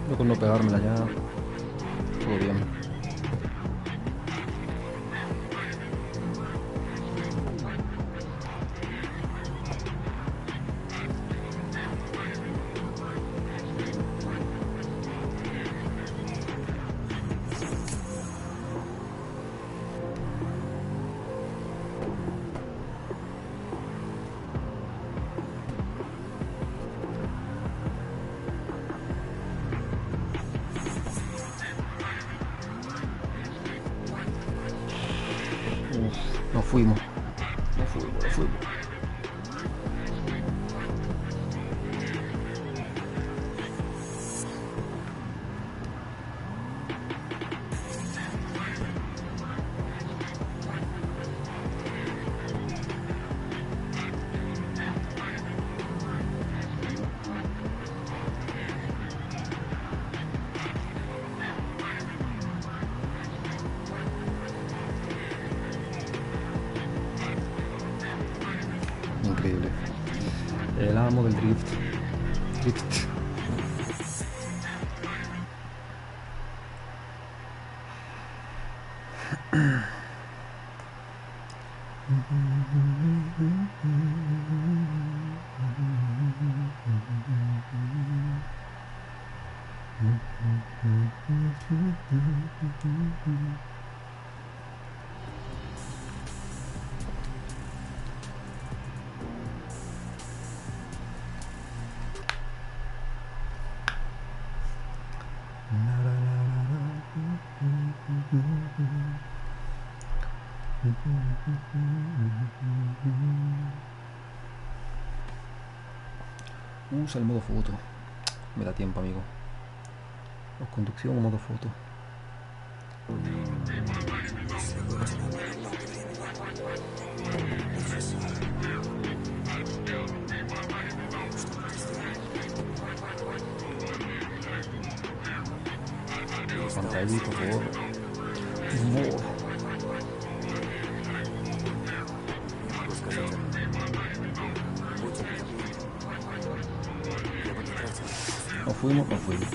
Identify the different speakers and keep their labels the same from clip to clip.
Speaker 1: Creo que con no pegármela ya todo bien. Nos fuimos. Increíble. El amo del drift. Usa el modo foto. Me da tiempo, amigo. O conducción o modo foto. Pantalla, por favor. No. Nos fuimos.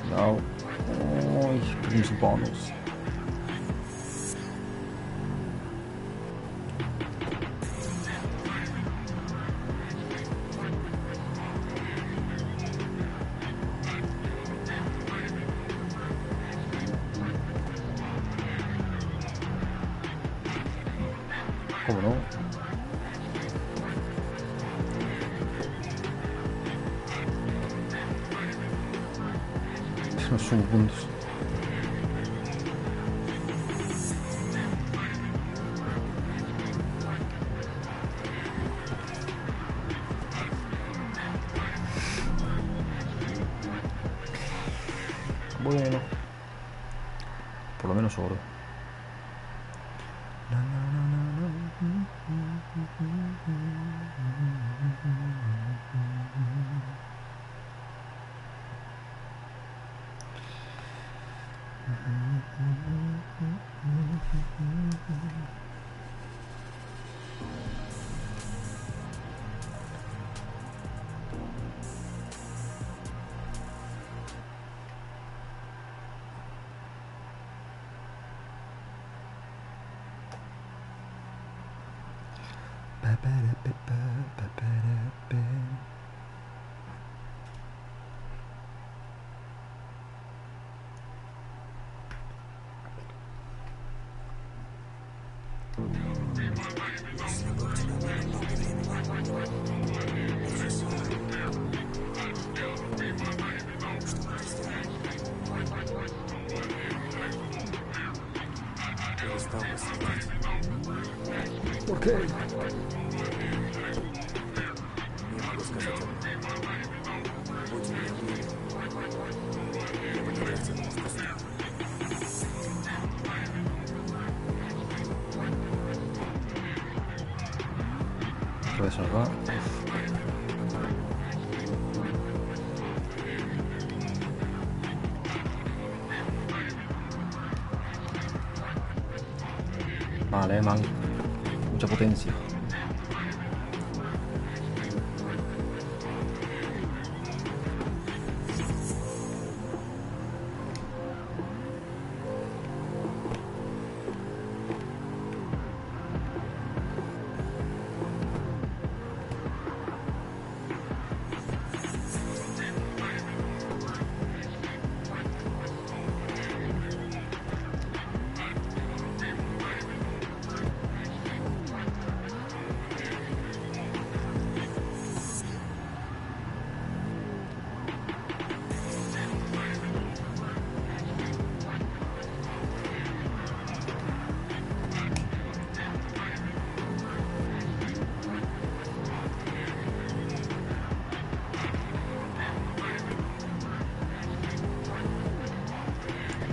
Speaker 1: No. Ay, perdimos el bonus. ¿Cómo no? No sumo puntos. Bueno, por lo menos oro. ¿Por qué? Puede salvar. Vale, mal. Mucha potencia.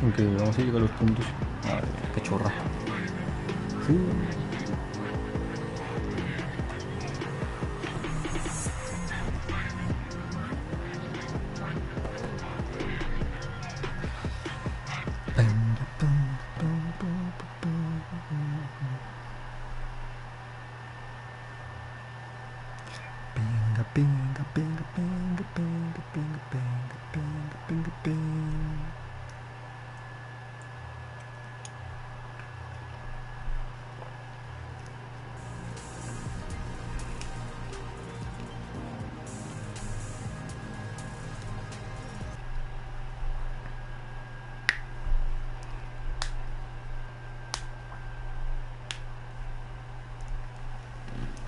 Speaker 1: Aunque vamos a llegar a los puntos. Madre mía, qué chorra. Sí. Pinga, pinga, pinga, pinga, pinga, pinga, pinga, pinga, pinga, pinga.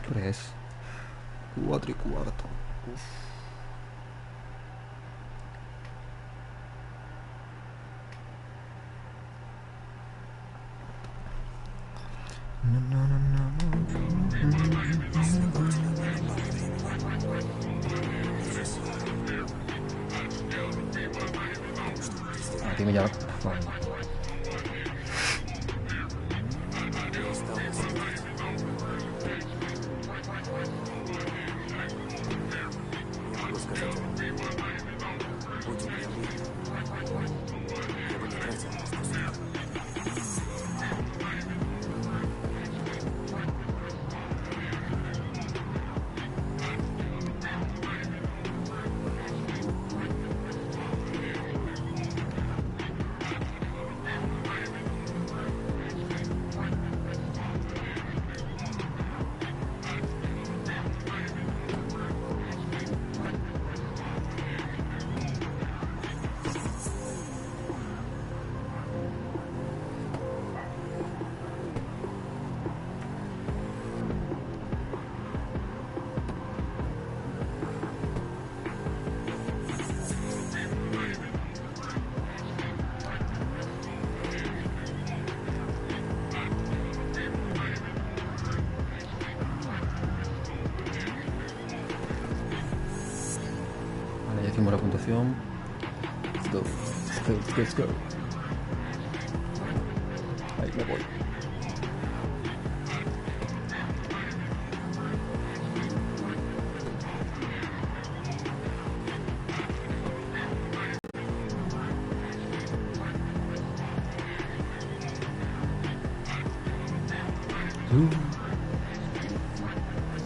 Speaker 1: Tres, cuatro y cuarto. Uf. No, no, no, no, no. Aquí me llama. Vale. Vale, ya hicimos la puntuación. Let's go. Let's go. Ahí me voy. Ooh.